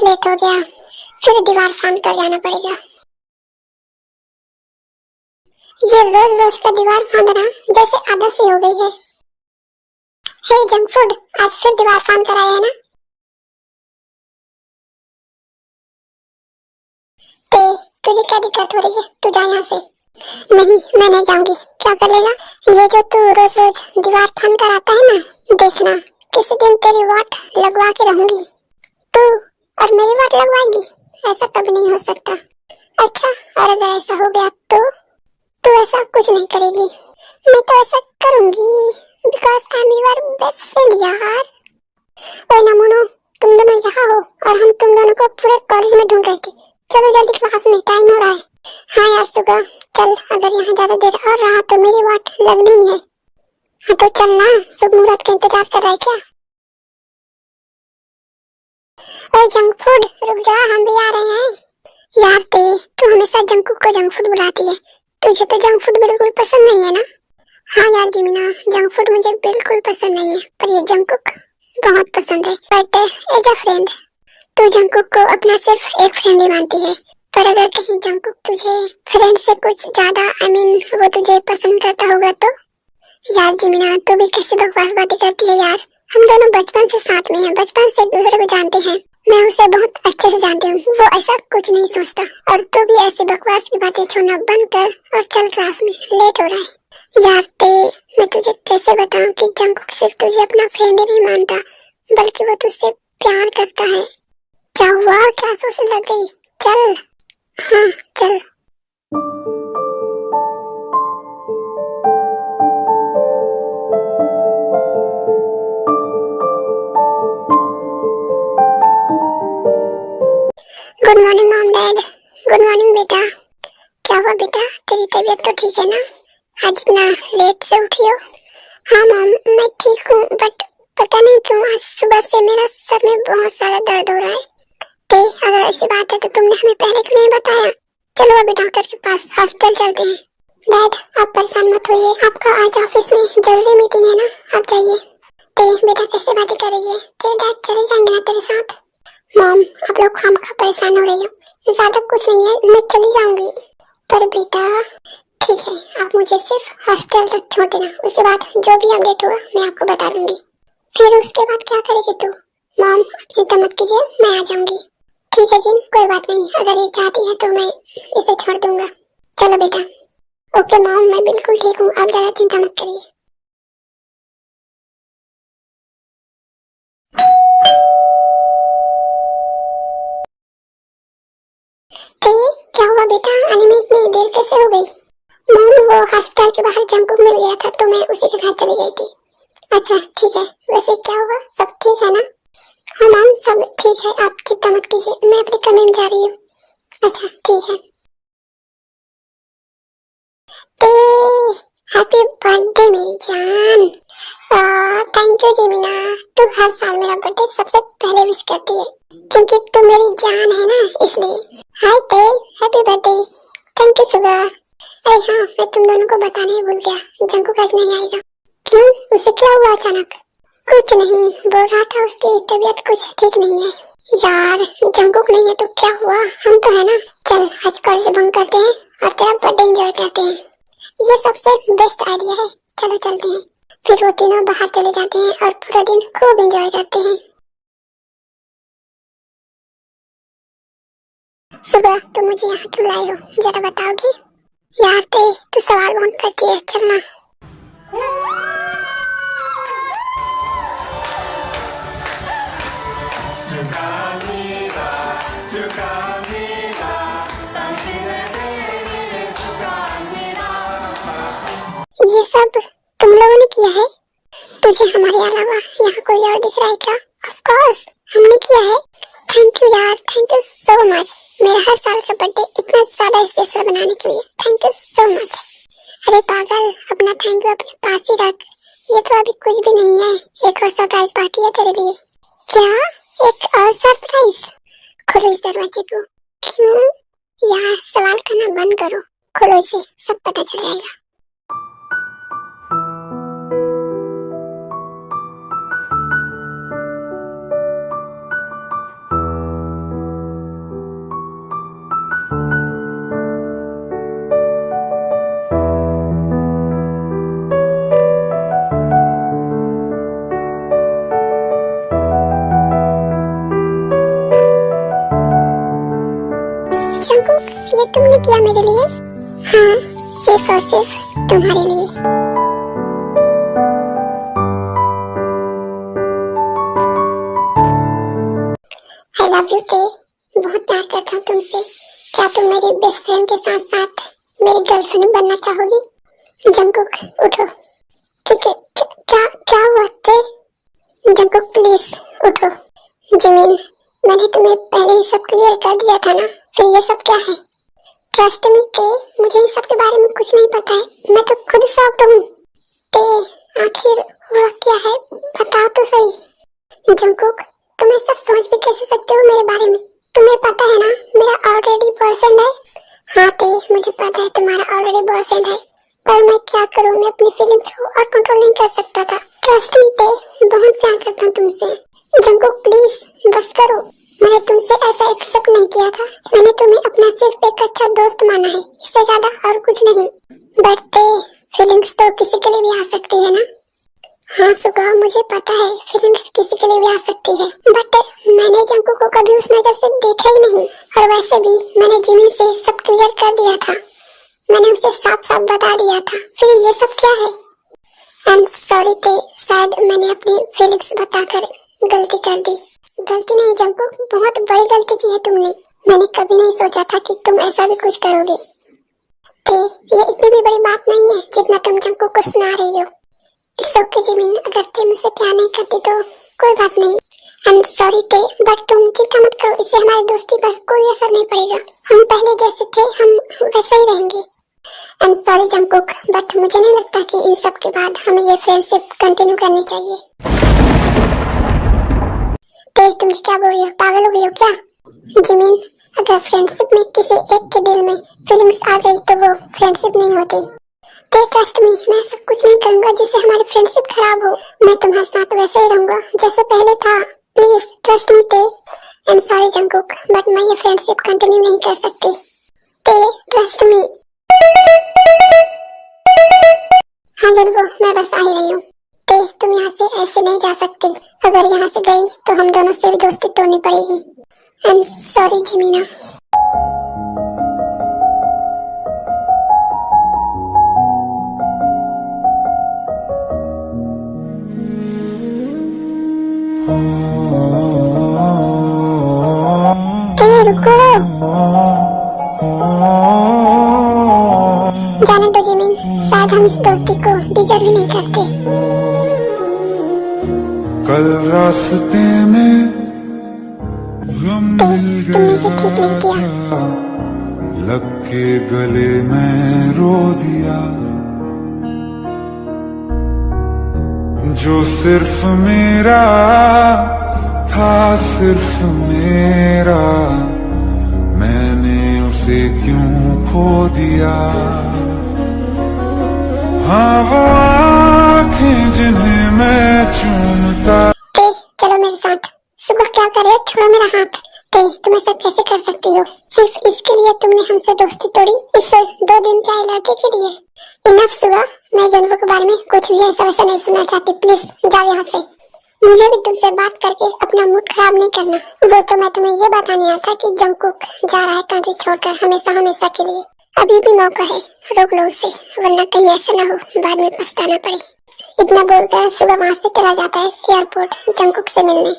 Late हो गया, फिर दीवार फांद कर जाना पड़ेगा। ये रोज रोज का दीवार फांदना जैसे आदत सी हो गई है। हे जंक फूड, आज फिर दीवार फांद कर आया है ना? तुझे क्या दिक्कत हो रही है? तू जा यहाँ से। नहीं, मैं नहीं जाऊंगी। क्या कर लेगा? ये जो तू रोज रोज दीवार फांद कर आता है ना, देखना किसी दिन तेरी वाट लगवा के रहूंगी। तू और मेरी वाट लगवाएगी? ऐसा कभी नहीं हो सकता। अच्छा, और अगर ऐसा हो गया तो तू ऐसा कुछ नहीं करेगी। मैं तो ऐसा करूंगी, because I am your best friend यार। ओए नमूनो, तुम दोनों यहाँ हो और हम तुम दोनों को पूरे कॉलेज में ढूंढ रहे थे। चलो जल्दी क्लास में, टाइम हो रहा है। हाँ यार सुगा, चल, अगर यहाँ ज्यादा देर और रहा तो मेरी वाट लगनी ही है। हाँ तो चल ना, शुभ मुहूर्त का इंतजार कर रहा है क्या? ओए जंक फूड, रुक जा, हम भी आ रहे हैं। यार तू हमेशा जंकुक को जंक फूड बुलाती है। तुझे तो जंक फूड बिल्कुल पसंद नहीं है ना? हाँ यार जिमिना, जंक फूड मुझे बिल्कुल पसंद नहीं है, पर ये जंकुक बहुत पसंद है। बट एज अ फ्रेंड, तू जंकुक को अपना सिर्फ एक फ्रेंड ही मानती है। पर अगर कहीं जंकुक तुझे फ्रेंड से कुछ ज्यादा वो तुझे पसंद करता होगा तो? यार जिमिना, तू भी कैसी बकवास बातें करती है यार। हम दोनों बचपन से साथ में हैं, बचपन से एक दूसरे को जानते हैं। मैं उसे बहुत अच्छे से जानती हूँ, वो ऐसा कुछ नहीं सोचता। और तू भी ऐसी बकवास की बातें छोड़ना बंद कर और चल क्लास में, लेट हो रहा है। यार मैं तुझे कैसे बताऊं कि जंकुक सिर्फ तुझे अपना फ्रेंड ही नहीं मानता, बल्कि वो तुझसे प्यार करता है। क्या हुआ? क्या सोचने लग गई? चल, हाँ चल। Good morning mom dad. Good morning बेटा। क्या हुआ बेटा, तेरी तबीयत तो ठीक है ना? आज इतना लेट से उठी हो? हाँ मॉम, मैं ठीक हूँ, बट पता नहीं क्यों आज सुबह से मेरा सर में बहुत सारा दर्द हो रहा है। अगर ऐसी बात है तो तुमने हमें पहले क्यों नहीं बताया? चलो अभी डॉक्टर के पास हॉस्पिटल चलते हैं। डैड आप परेशान मत होइए, आपका आज ऑफिस में जरूरी मीटिंग है ना, आप जाइए। बेटा कैसे बातें कर रही है? तेरे डैड चले जाएंगे ना तेरे साथ? मॉम आप लोग खामखा परेशान हो रही हो, ज्यादा कुछ नहीं है, मैं चली जाऊंगी। पर बेटा ठीक है, आप मुझे सिर्फ हॉस्पिटल तक छोड़ देना, उसके बाद जो भी अपडेट हुआ मैं आपको बता दूंगी। फिर उसके बाद क्या करेगी तू? मॉम आप चिंता मत कीजिए, मैं आ जाऊंगी। ठीक है जिन, कोई बात नहीं, अगर ये चाहती है तो मैं इसे छोड़ दूंगा। चलो बेटा। ओके मॉम, मैं बिल्कुल ठीक हूँ, आप ज्यादा चिंता मत करिए। क्या हुआ बेटा, आने में इतनी देर कैसे हो गई? मॉम वो हॉस्पिटल के बाहर जंकुक मिल गया था तो मैं उसी के साथ चली गई थी। अच्छा ठीक है, वैसे क्या हुआ, सब ठीक है ना? हाँ मॉम सब ठीक है, आप चिंता मत कीजिए, मैं अपने कमरे में जा रही हूँ। अच्छा ठीक है। हैप्पी बर्थडे मेरी जान। थैंक यू जिमिना, तू हर साल मेरा बर्थडे सबसे पहले विश करती है, क्योंकि तू मेरी जान है ना, इसलिए। Hi happy birthday. Thank you Suga. अरे हाँ, मैं तुम दोनों को बताने ही भूल गया, जंकुक आज नहीं आएगा। क्यों, उसे क्या हुआ अचानक? कुछ नहीं, बोल रहा था उसकी तबीयत कुछ ठीक नहीं है। यार जंगकुक नहीं है तो क्या हुआ, हम तो है ना। चल आज कॉलेज बंक करते हैं और तेरा बर्थडे एंजॉय करते हैं। ये सबसे बेस्ट आइडिया है। चलो चलते हैं। फिर वो तीनों बाहर चले जाते हैं और पूरा दिन खूब एंजॉय करते हैं। सुबह तुम मुझे यहाँ क्यों लाए हो, जरा बताओगी? यार तू सवाल बहुत करती है, चलना। ये सब तुम लोगों ने किया है? तुझे हमारे अलावा यहाँ कोई और दिख रहा है क्या? ऑफ कोर्स हमने किया है। थैंक यू यार, थैंक यू सो मच मेरा हर साल का बर्थडे इतना ज्यादा स्पेशल बनाने के लिए। Thank you so much. अरे पागल, अपना थैंक यू अपने पास ही रख। ये तो अभी कुछ भी नहीं है, एक और सरप्राइज बाकी है तेरे लिए। क्या? एक और सरप्राइज? खोलो इस दरवाजे को। क्यों? यार सवाल करना बंद करो, खोलो इसे, सब पता चल जाएगा। जंगकुक, ये तुमने किया मेरे लिए? हाँ, सिर्फ और सिर्फ तुम्हारे लिए। I love you ते, बहुत प्यार करता हूँ तुमसे। क्या तुम मेरी बेस्ट फ्रेंड के साथ साथ मेरी गर्लफ्रेंड बनना चाहोगी? जंगकुक उठो। क्या हुआ ते? जंगकुक प्लीज उठो। जिमिन, मैंने तुम्हें पहले ही सब क्लियर कर दिया था ना, फिर ये सब क्या है? ट्रस्ट मी ते, मुझे इन सब के बारे में कुछ नहीं पता है, मैं तो खुद शॉक्ड हूँ। ते, आखिर हुआ क्या है, बताओ तो सही। जंगकुक, तुम ऐसा सोच भी कैसे सकते हो मेरे बारे में? तुम्हें पता है ना मेरा ऑलरेडी बॉयफ्रेंड है। हाँ ते, मुझे पता है तुम्हारा ऑलरेडी बॉयफ्रेंड है, पर मैं क्या करूँ, मैं अपनी फीलिंग्स को और कंट्रोल नहीं कर सकता था। ट्रस्ट मी ते, बहुत प्यार करता हूँ तुमसे। जंगकुक प्लीज बस करो, मैंने तुमसे ऐसा एक्सेप्ट नहीं किया था। मैंने तुम्हें अपना सिर्फ एक अच्छा दोस्त माना है, इससे ज्यादा और कुछ नहीं। बट फीलिंग्स तो किसी के लिए भी आ सकती है ना। हाँ सुगा, मुझे पता है फीलिंग्स किसी के लिए भी आ सकती है, बट मैंने जंगकुक को कभी उस नजर से देखा ही नहीं। और वैसे भी मैंने जिमिन से सब क्लियर कर दिया था, मैंने उसे साफ साफ बता दिया था, फिर ये सब क्या है? आई एम सॉरी ते, शायद मैंने अपनी फीलिंग्स बताकर गलती कर दी। गलती नहीं जंगकुक, बहुत बड़ी गलती की है तुमने। मैंने कभी नहीं सोचा था कि तुम ऐसा भी कुछ करोगे। ये इतनी भी बड़ी बात नहीं है जितना तुम जंगकुक को सुना रही हो। इट्स ओके जिमिन, अगर तुम मुझसे प्यार नहीं करती तो कोई बात नहीं। आई एम सॉरी ते, बट तुम चिंता मत करो, इससे हमारी दोस्ती पर कोई असर नहीं पड़ेगा। हम पहले जैसे थे हम वैसे ही रहेंगे। आई एम सॉरी जंगकुक, बट मुझे नहीं लगता कि इन सब के बाद हमें ये फ्रेंडशिप कंटिन्यू करनी चाहिए। तुम क्या बोल रही हो, पागल हो गई हो क्या? जिमिन, अगर फ्रेंडशिप में किसी एक के दिल में फीलिंग्स आ गई तो वो फ्रेंडशिप नहीं होती। ट्रस्ट मी, मैं सब कुछ नहीं करूंगा जिससे हमारी फ्रेंडशिप खराब हो। मैं तुम्हारे साथ वैसे ही रहूंगा जैसे पहले था। प्लीज ट्रस्ट मी ते। आई एम सॉरी जंगकुक, बट मैं ये फ्रेंडशिप कंटिन्यू नहीं कर सकती। ते ट्रस्ट मी। हाँ जरूर, मैं बस आ ही रही हूँ। ते, तुम यहाँ से ऐसे नहीं जा सकती, अगर यहाँ से गई तो हम दोनों से भी दोस्ती तोड़नी पड़ेगी। आई एम सॉरी जिमीना। रुको, जाने दो जिमिन, शायद हम इस दोस्ती को डिजर्व ही नहीं करते। कल रास्ते में गम मिल गया, लग के गले में रो दिया, जो सिर्फ मेरा था, सिर्फ मेरा, मैंने उसे क्यों खो दिया। हाँ वो आँखें जिन्हें मैं चूमता। चलो मेरे साथ, सुबह क्या करे, छोड़ो मेरा हाथ। तुमने हमसे दोस्ती तोड़ी इस 2 दिन के आए लड़के के लिए। इनफ सुगा, मैं जन्मों के बारे में कुछ भी ऐसा वैसा नहीं सुनना चाहती। प्लीज जाओ यहाँ से। मुझे भी तुमसे बात करके अपना मूड खराब नहीं करना। वो तो मैं तुम्हें ये बताने आया था कि जंगकुक जा रहा है कंट्री छोड़कर हमेशा हमेशा के लिए। अभी भी मौका है, रोक लो उसे, वरना कहीं ऐसा ना हो बाद में पछताना पड़े। इतना बोलकर सुबह वहाँ से चला जाता है एयरपोर्ट जंगकुक से मिलने।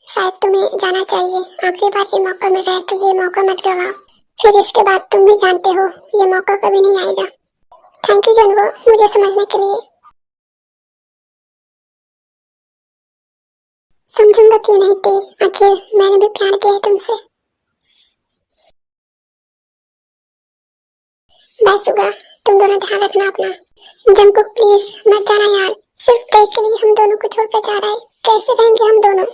शायद तुम्हें जाना चाहिए, आखिरी बार ये मौका मिल रहा है तो ये मौका मत गवाओ। फिर इसके बाद तुम भी जानते हो ये मौका कभी नहीं आएगा। थैंक यू जन्मो, मुझे समझने के लिए। समझूंगा कि नहीं थे, आखिर मैंने भी प्यार किया है तुमसे। बाय सुगा, तुम दोनों ध्यान रखना अपना। जंगकुक प्लीज मत जाना यार, सिर्फ डे के लिए हम दोनों को छोड़कर जा रहा है, कैसे रहेंगे हम दोनों।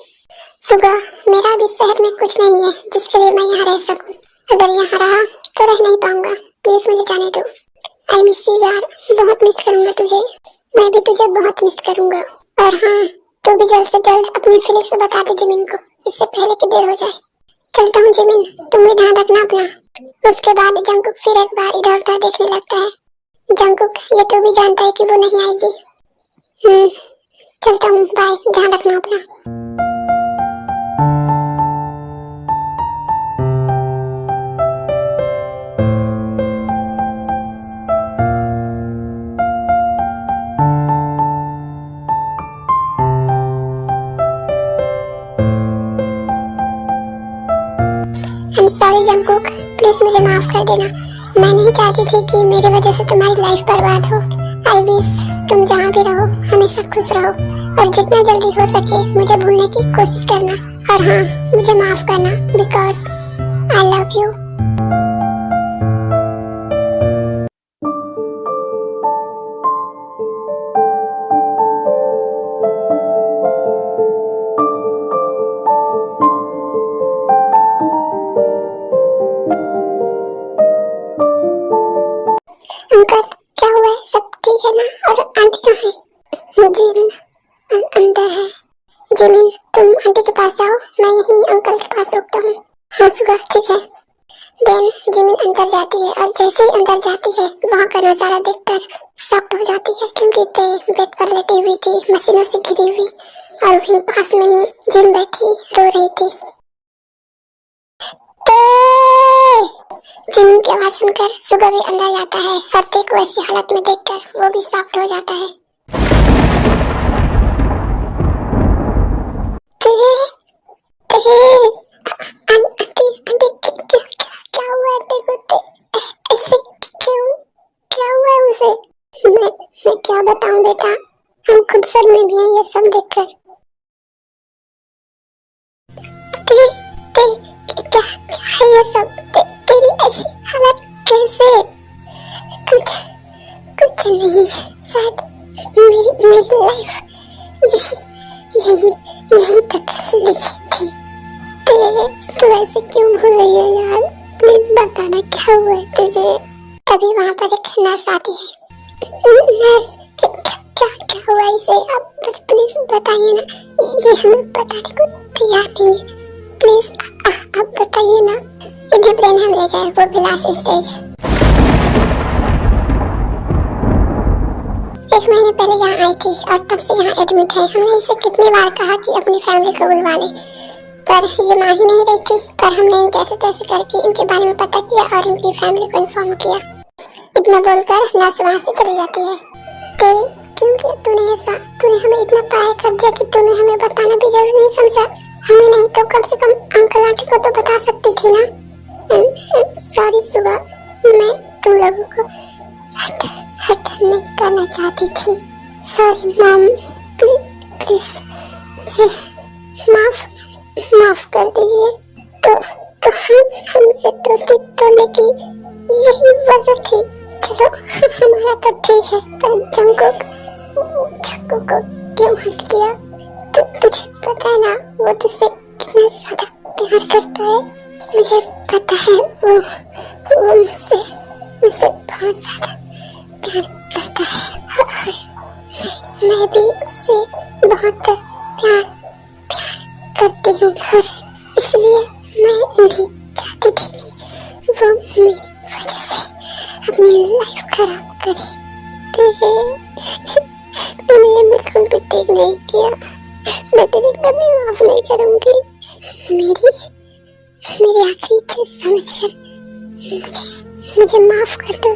सुगा, मेरा भी शहर में कुछ नहीं है जिसके लिए मैं यहाँ रह सकूं। अगर यहाँ रहा तो रह नहीं पाऊंगा, प्लीज मुझे जाने दो। आई मिस यू यार, बहुत मिस करूंगा तुझे। मैं भी तुझे बहुत मिस करूंगा। और हाँ, तू भी जल्द से जल्द अपनी फीलिंग्स बता दे जिमिन को, इससे पहले कि देर हो जाए। चलता हूँ जिमिन, तुम भी ध्यान रखना अपना। उसके बाद जंगकुक फिर एक बार इधर उधर देखने लगता है। जंगकुक, ये तो भी जानता है कि वो नहीं आएगी। चलता हूँ, बाय, ध्यान रखना अपना। सॉरी जंगकुक, प्लीज मुझे माफ कर देना। मैं नहीं चाहती थी कि मेरी वजह से तुम्हारी लाइफ बर्बाद हो। आई विश तुम जहाँ भी रहो हमेशा खुश रहो, और जितना जल्दी हो सके मुझे भूलने की कोशिश करना। और हाँ, मुझे माफ करना, because I love you. Uncle, क्या हुआ है? सब ठीक है ना? और आंटी कहाँ है? जिन अंदर है। जिमिन, तुम आंटी के पास जाओ, मैं यहीं अंकल के पास रुकता हूँ। हाँ सुगा, ठीक है। देन जिमिन अंदर जाती है, और जैसे ही अंदर जाती है वहाँ का नजारा देखकर शॉक्ड हो जाती है, क्योंकि ते बेड पर लेटी हुई थी, मशीनों से घिरी हुई, और वहीं पास में ही जिन बैठी रो रही थी। जिमिन की आवाज सुनकर सुगा भी अंदर जाता है, और ते को ऐसी हालत में देखकर वो भी शॉक्ड हो जाता है। क्या हुआ ते को? ऐसे क्यों? क्या हुआ है उसे? मैं क्या बताऊं बेटा, हम खुद सदमे में हैं ये सब देखकर। क्या है ये सब? तेरी ऐसी हालत कैसे? कुछ नहीं, शायद मेरी लाइफ यहीं तक लिखी थी। तू ऐसे क्यों भूल गई है यार? प्लीज बताना क्या हुआ है तुझे? तभी वहाँ पर एक नर्स आती है। नर्स, क्या हुआ इसे? आप प्लीज बताइए ना, ये हमें बताने को तैयार नहीं है। प्लीज आप बताइए ना। इन्हें ब्रेन हेमरेज है, वो भी लास्ट स्टेज। 1 महीने पहले यहाँ आई थी और तब से यहाँ एडमिट है। हमने इसे कितनी बार कहा कि अपनी फैमिली को बुलवा ले, पर ये मान ही नहीं रही थी। पर हमने जैसे तैसे करके इनके बारे में पता किया और इनकी फैमिली को इन्फॉर्म किया। इतना बोलकर नर्स वहाँ से चली जाती है। क्योंकि तूने हमें इतना पढ़ाई कर दिया कि तूने हमें बताना भी जरूरी नहीं समझा। हमें नहीं तो कम से कम अंकल आंटी को तो बता सकती थी ना। सॉरी सुगा, मैं तुम लोगों को हर्ट नहीं करना चाहती थी। सॉरी मॉम, प्लीज मुझे माफ कर दीजिए। तो हमसे दोस्ती तोड़ने की यही वजह थी। चलो हमारा तो ठीक है, पर जंगकुक को क्यों हट किया? तुझे पता है ना वो तुझसे कितना ज्यादा प्यार करता है। मुझे पता है वो मुझसे बहुत ज्यादा प्यार करता है। मैं भी उससे बहुत प्यार करती हूँ, और इसलिए मैं मेरी मेरी आखिरी इच्छा समझकर मुझे माफ कर दो।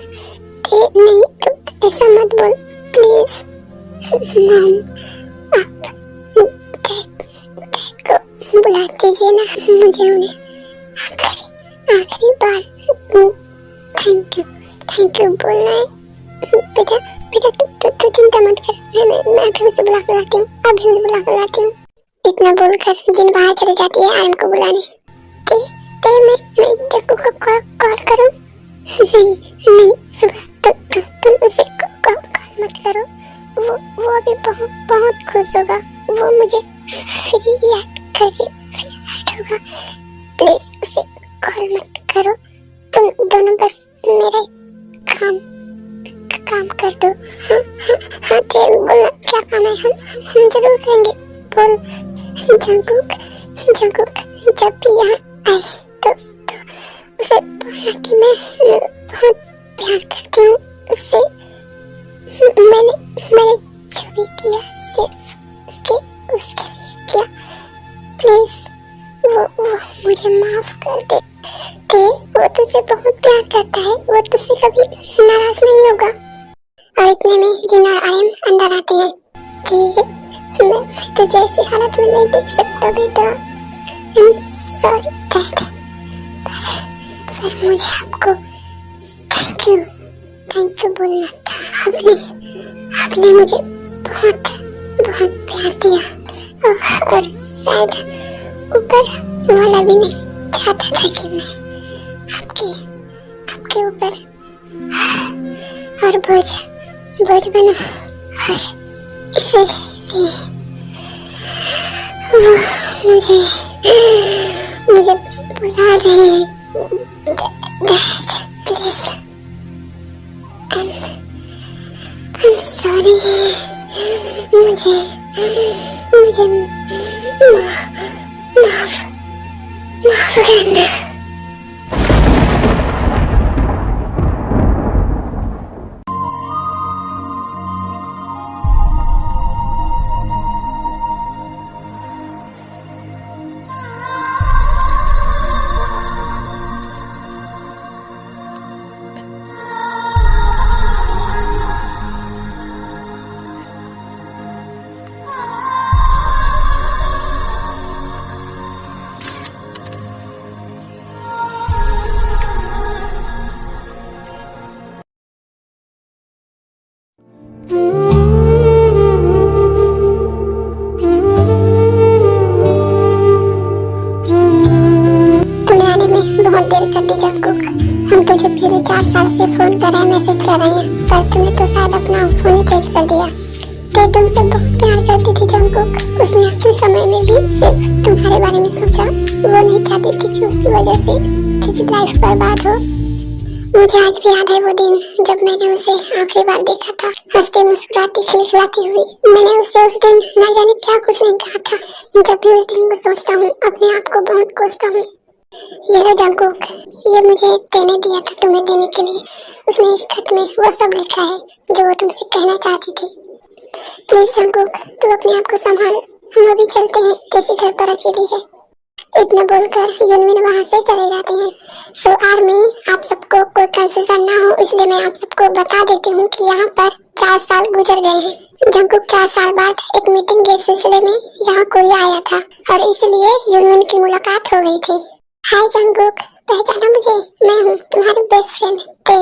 नहीं तो ऐसा मत बोल प्लीज। मॉम, आप डैड को बुला दीजिए ना, मुझे उन्हें आखिरी बार थैंक यू बोलना है। बेटा बेटा तू चिंता मत कर, मैं अभी उसे बुला कर लाती हूँ। इतना बोलकर जिन बाहर चली जाती है आर्यन को बुलाने। मैं जग्गू को कॉल करूं? नहीं सुगा, तुम उसे कॉल मत करो। वो अभी बहुत खुश होगा। वो मुझे फिर याद करके होगा। प्लीज उसे कॉल मत करो। तुम दोनों बस मेरा काम कर दो। हाँ तेरे बोलना क्या काम है, हम जरूर करेंगे। बोल जंगकुक जब भी यहाँ आए तो उसे बोलना कि मैं बहुत प्यार करती हूँ उससे। मैंने जो भी किया सिर्फ उसके लिए किया। प्लीज वो मुझे माफ कर दे। वो तुझसे बहुत प्यार करता है, वो तुझसे कभी नाराज नहीं होगा। और इतने में जिन और आर्यन अंदर आते हैं। मैं तुझे ऐसी हालत में नहीं देख सकता बेटा। I'm sorry डैड, पर मुझे आपको थैंक यू बोलना था। आपने मुझे बहुत प्यार दिया और शायद ऊपर वाला भी नहीं चाहता था कि मैं आपके ऊपर और बोझ बनूं। और इसलिए वो मुझे बुला रहे हैं। Please I'm sorry। मुझे माफ करना। बहुत देर कर दी जंगकुक। हम तुझे पिछले 4 साल से फोन कर रहे हैं, मैसेज कर रहे हैं, पर तूने तो शायद अपना फोन ही चेंज कर दिया। तो तुमसे बहुत प्यार करती थी जंगकुक। उसने आखिरी समय में भी सिर्फ तुम्हारे बारे में सोचा। वो नहीं चाहती थी कि उसकी वजह से तेरी लाइफ बर्बाद हो। मुझे आज भी याद है वो दिन जब मैंने उसे आखिरी बार देखा था, हंसते मुस्कुराती खिलखिलाती हुई। मैंने उसे उस दिन न जाने क्या कुछ नहीं कहा था। जब भी उस दिन को सोचता हूँ अपने आप को बहुत कोसता हूँ। ये लो जंगकुक, ये मुझे तेने दिया था तुम्हें देने के लिए। उसने इस खत में वो सब लिखा है जो वो तुमसे कहना चाहती थी। प्लीज जंगकुक, तू अपने आप को संभाल। हम अभी चलते हैं, किसी घर पर अकेली है। इतना बोलकर यूनमिन वहाँ से चले जाते हैं। सो आर्मी, आप सबको कोई कंफ्यूजन ना हो इसलिए मैं आप सबको बता देती हूँ कि यहाँ पर 4 साल गुजर गए हैं। जंगकुक 4 साल बाद एक मीटिंग के सिलसिले में यहाँ कोरिया आया था और इसलिए यूनमिन की मुलाकात हो गई थी। हाय जंगकुक, पहचाना मुझे? मैं हूँ तुम्हारी बेस्ट फ्रेंड ते।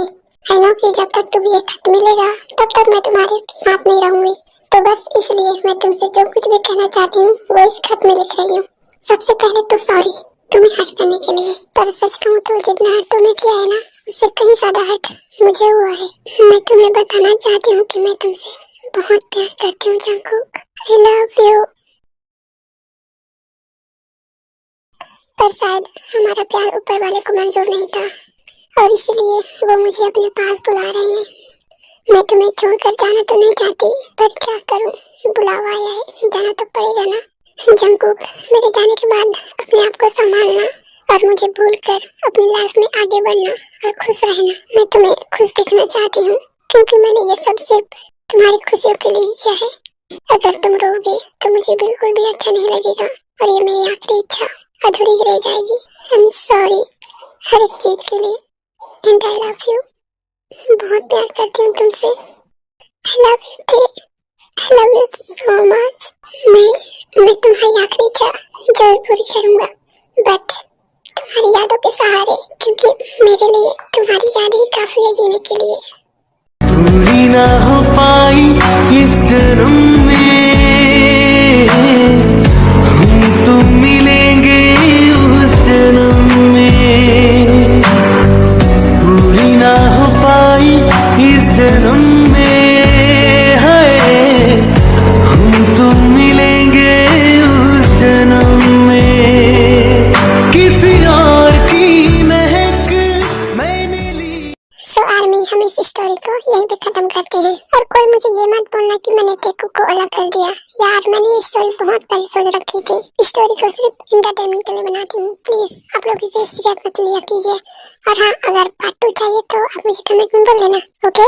आई नो कि जब तक तुम्हें ये खत मिलेगा तब तक मैं तुम्हारे साथ नहीं रहूंगी, तो बस इसलिए मैं तुमसे जो कुछ भी कहना चाहती हूँ वो इस खत में लिख रही हूँ। सबसे पहले तो सॉरी तुम्हें हर्ट करने के लिए, पर सच कहूँ तो जितना हर्ट तुमने किया है ना उससे कहीं ज्यादा हर्ट मुझे हुआ है। मैं तुम्हें बताना चाहती हूँ कि मैं तुमसे बहुत प्यार करती हूँ जंगकुक। I love you. पर शायद हमारा प्यार ऊपर वाले को मंजूर नहीं था और इसलिए वो मुझे अपने पास बुला रहे हैं। मैं तुम्हें छोड़कर जाना तो नहीं चाहती, पर क्या करूं, बुलावा आया है, जाना तो पड़ेगा ना। जंगकुक, मेरे जाने के बाद अपने आप को संभालना और मुझे भूलकर अपनी लाइफ में आगे बढ़ना और खुश रहना। मैं तुम्हें खुश देखना चाहती हूँ क्योंकि मैंने ये सब सिर्फ तुम्हारी खुशियों के लिए किया है। अगर तुम रोगे तो मुझे बिल्कुल भी अच्छा नहीं लगेगा और ये मेरी आखिरी इच्छा अधूरी ही रह जाएगी। आई एम सॉरी हर एक चीज के लिए एंड आई लव यू। बहुत प्यार करती हूँ तुमसे। आई लव यू थे, I love you so much. मैं तुम्हारी आखिरी इच्छा जरूर पूरी करूंगा, बट तुम्हारी यादों के सहारे, क्योंकि मेरे लिए तुम्हारी यादें ही काफी है जीने के लिए। पूरी ना हो पाई इस जन्म में, हम तो मिलेंगे उस जन्म में। पूरी ना हो पाई इस जन्म में, है हम तो मिलेंगे उस जन्म में। किसी और की महक मैंने ली। सो आर्मी, हम इस स्टोरी को यहीं पे खत्म करते हैं। और कोई मुझे ये मत बोलना कि मैंने टेकू को अलग कर दिया। यार, मैंने ये स्टोरी बहुत पहले सोच रखी थी। स्टोरी को सिर्फ इंटरटेनमेंट के लिए बनाती हूँ। प्लीज आप लोग इसे सीरियस मत लिया कीजिए। और हाँ, अगर पार्ट 2 चाहिए तो आप मुझे कमेंट में बोल देना, ओके?